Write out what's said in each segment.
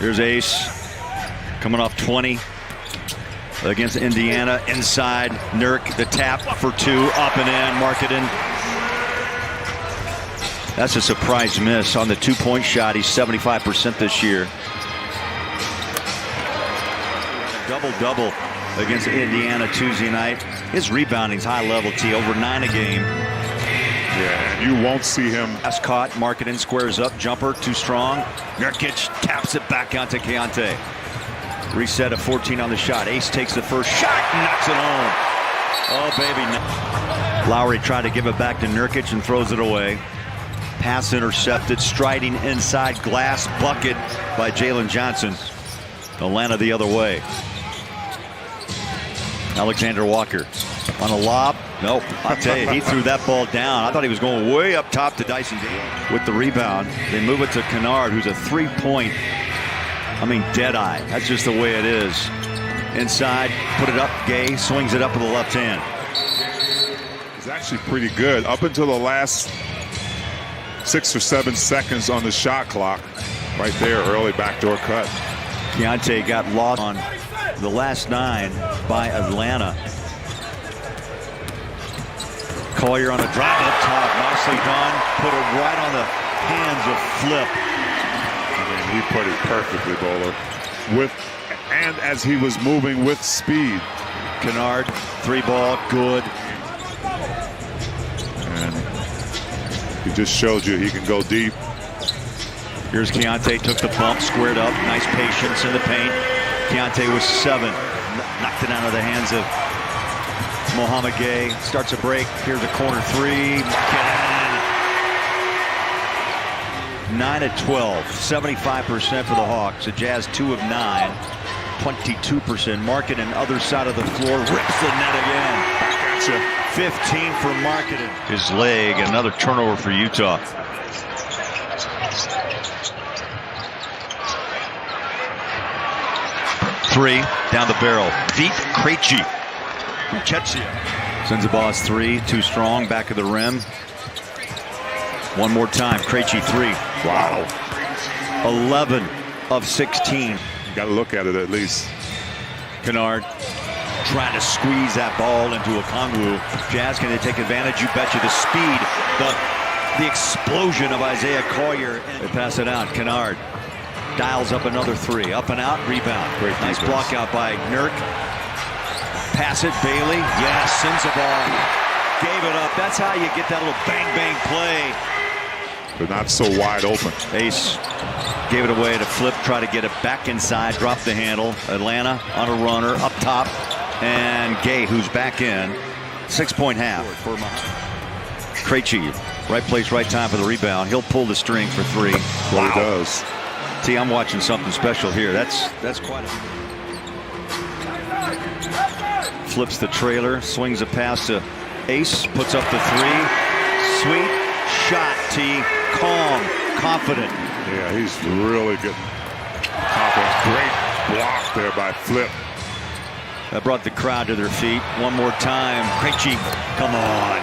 Here's Ace coming off 20 against Indiana. Inside, Nurk, the tap for two, up and in, Markkanen. That's a surprise miss on the two-point shot. He's 75% this year. Double-double against Indiana Tuesday night. His rebounding's high level, T, over 9 a game. Yeah, and you won't see him. That's caught. Markkanen squares up. Jumper too strong. Nurkic taps it back out to Keyonte. Reset of 14 on the shot. Ace takes the first shot and knocks it home. Oh, baby. Lowry tried to give it back to Nurkic and throws it away. Pass intercepted. Striding inside. Glass bucket by Jalen Johnson. Atlanta the other way. Alexander Walker on a lob. Nope. I'll tell you, he threw that ball down. I thought he was going way up top to Dyson with the rebound. They move it to Kennard, who's a three-point, dead eye. That's just the way it is. Inside, put it up. Gay swings it up with the left hand. He's actually pretty good up until the last 6 or 7 seconds on the shot clock. Right there, early backdoor cut. Keyonte got lost on the last 9 by Atlanta. Collier on a drive up top, nicely done. Put it right on the hands of Flip. He put it perfectly, Bowler. And as he was moving with speed. Kennard, 3-ball, good. And he just showed you he can go deep. Here's Keyonte, took the bump, squared up, nice patience in the paint. Keyonte was 7, knocked it out of the hands of Mohamed Gay. Starts a break. Here's a corner 3. 9 of 12, 75% for the Hawks. The Jazz 2 of 9, 22%. Markkanen, other side of the floor, rips the net again. Back at you. 15 for Markkanen. His leg, another turnover for Utah. Three down the barrel. Deep, Krejci. Sends the ball as 3, too strong, back of the rim. One more time, Krejci 3. Wow. 11 of 16. You got to look at it at least. Kennard trying to squeeze that ball into Okongwu. Jazz, can they take advantage? You betcha. The speed, the explosion of Isaiah Collier. They pass it out. Kennard dials up another 3. Up and out, rebound. Great nice defense. block out by Nurk. Pass it, Bailey. Yes, sends the ball. Gave it up. That's how you get that little bang-bang play. But not so wide open. Ace gave it away to Flip. Try to get it back inside. Drop the handle. Atlanta on a runner. Up top. And Gay, who's back in. 6-point half. Krejci, right place, right time for the rebound. He'll pull the string for 3. Well, he does. See, I'm watching something special here. That's quite a... Flips the trailer, swings a pass to Ace, puts up the 3. Sweet shot, T. Calm, confident. Yeah, he's really getting confident. Great block there by Flip. That brought the crowd to their feet. One more time. Krejci, come on.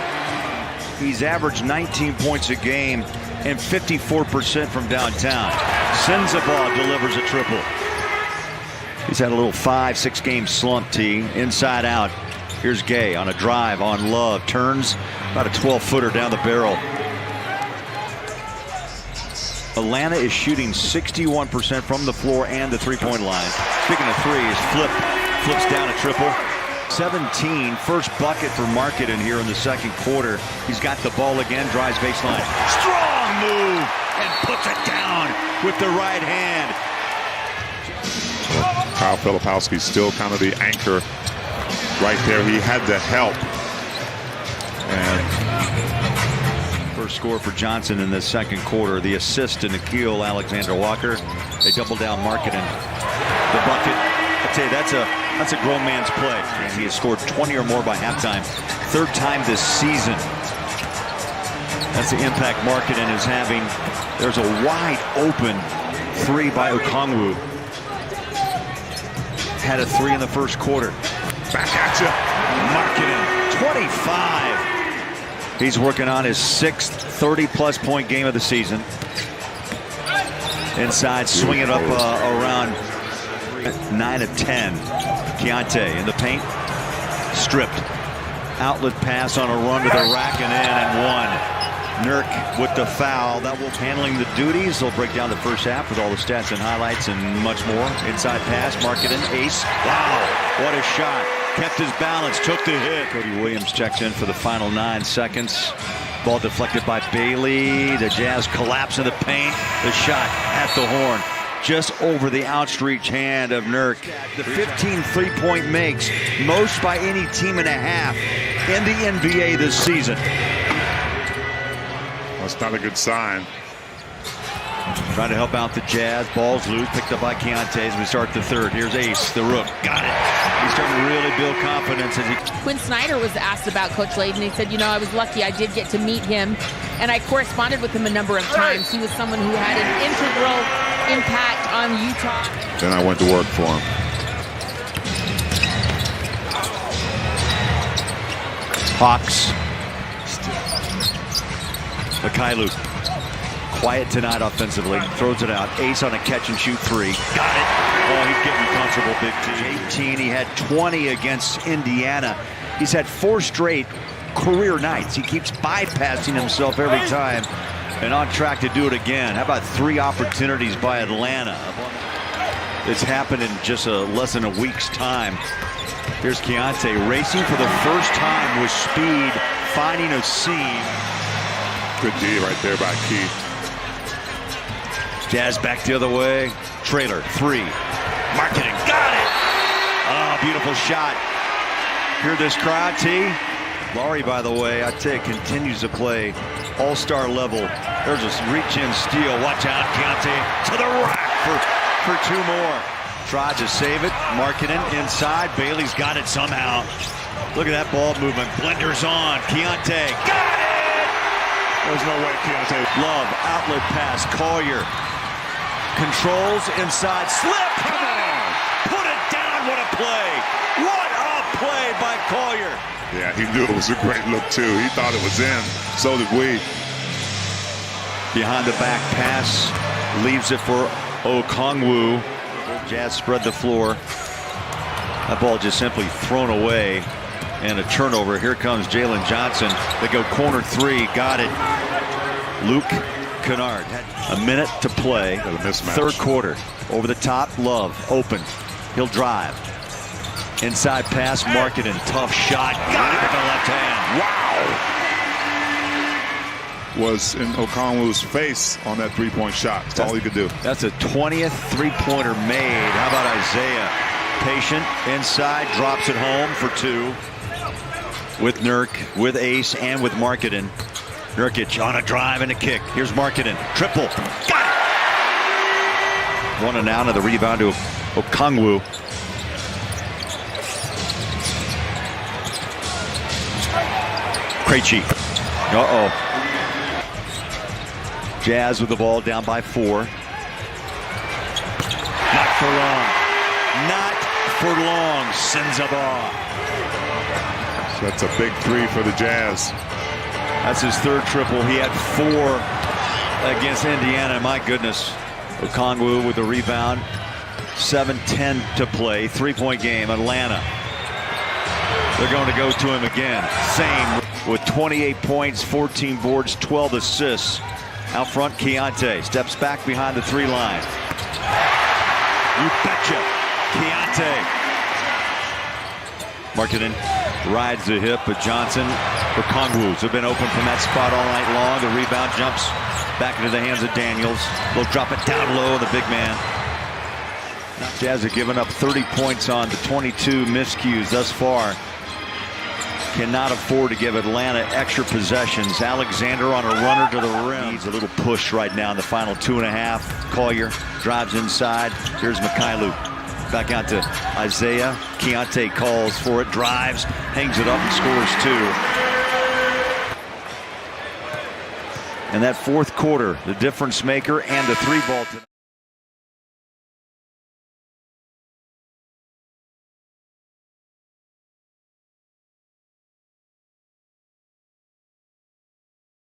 He's averaged 19 points a game and 54% from downtown. Sends the ball, delivers a triple. He's had a little 5-6 game slump, T. Inside out. Here's Gay on a drive on Love. Turns about a 12-footer down the barrel. Atlanta is shooting 61% from the floor and the 3-point line. Speaking of 3s, Flip flips down a triple. 17, first bucket for Markkanen here in the second quarter. He's got the ball again, drives baseline. Strong move and puts it down with the right hand. Kyle Filipowski still kind of the anchor right there. He had to help. And first score for Johnson in the second quarter. The assist to Nickeil Alexander-Walker. They double down Markkanen. The bucket. I tell you, that's a grown man's play. And he has scored 20 or more by halftime. 3rd time this season. That's the impact Markkanen is having. There's a wide open 3 by Okongwu. Had a 3 in the first quarter. back at you. Markkanen, 25. He's working on his 6th 30-plus point game of the season. Inside, swing it up around 9 of 10. Keyonte in the paint, stripped. Outlet pass on a run to the rack and in and one. Nurk with the foul. That will handling the duties. They'll break down the first half with all the stats and highlights and much more. Inside pass, Markkanen, ace. Wow, what a shot. Kept his balance, took the hit. Cody Williams checks in for the final 9 seconds. Ball deflected by Bailey. The Jazz collapse in the paint. The shot at the horn. Just over the outstretched hand of Nurk. The 15 three-point makes, most by any team and a half in the NBA this season. That's not a good sign. Trying to help out the Jazz. Ball's loose, picked up by Keyonte as we start the third. Here's Ace, the rook. Got it. He's starting to really build confidence. Quinn Snyder was asked about Coach Layden. He said, you know, I was lucky I did get to meet him, and I corresponded with him a number of times. He was someone who had an integral impact on Utah. Then I went to work for him. Hawks. Mikhailuk. Quiet tonight offensively. Throws it out. Ace on a catch and shoot three. Got it. Oh, he's getting comfortable, big team. 18. He had 20 against Indiana. He's had 4 straight career nights. He keeps bypassing himself every time and on track to do it again. How about 3 opportunities by Atlanta? It's happened in just less than a week's time. Here's Keyonte racing for the first time with speed, finding a seam. Good D right there by Keith. Jazz back the other way. Trailer, 3. Markkanen, got it! Oh, beautiful shot. Hear this crowd, T? Laurie, by the way, I tell you, continues to play all-star level. There's a reach-in steal. Watch out, Keyonte to the rack for 2 more. Tried to save it. Markkanen inside. Bailey's got it somehow. Look at that ball movement. Blenders on. Keyonte, got it! There's no way Keyonte. Love, outlet pass. Collier controls inside, slip. Come on, put it down. What a play! What a play by Collier. Yeah, he knew it was a great look too. He thought it was in. So did we. Behind the back pass, leaves it for Okongwu. Jazz spread the floor. That ball just simply thrown away, and a turnover. Here comes Jalen Johnson. They go corner 3. Got it. Luke Kennard had a minute to play. Third quarter. Over the top, Love open. He'll drive. Inside pass, Markkanen. Tough shot. Got it with the left hand. Wow. Was in Okongwu's face on that 3-point shot. That's all he could do. That's a 20th 3-pointer made. How about Isaiah? Patient inside, drops it home for 2. With Nurk, with Ace, and with Markkanen. Nurkic on a drive and a kick. Here's Markkanen. Triple. Got it! 1 and out of the rebound to Okongwu. Krejci. Uh-oh. Jazz with the ball down by 4. Not for long. Not for long. Sensabaugh. So that's a big 3 for the Jazz. That's his 3rd triple. He had 4 against Indiana. My goodness. Okongwu with the rebound. 7:10 to play. 3-point game. Atlanta. They're going to go to him again. Same with 28 points, 14 boards, 12 assists. Out front, Keyonte steps back behind the 3-line. You betcha. Keyonte. Markkanen rides the hip, but Johnson, Okongwu's have been open from that spot all night long. The rebound jumps back into the hands of Daniels. They'll drop it down low, the big man. Jazz have given up 30 points on the 22 miscues thus far. Cannot afford to give Atlanta extra possessions. Alexander on a runner to the rim. Needs a little push right now in the final 2.5. Collier drives inside. Here's Mikhailuk. Back out to Isaiah. Keyonte calls for it, drives, hangs it up, and scores 2. And that 4th quarter, the difference maker and the 3-ball.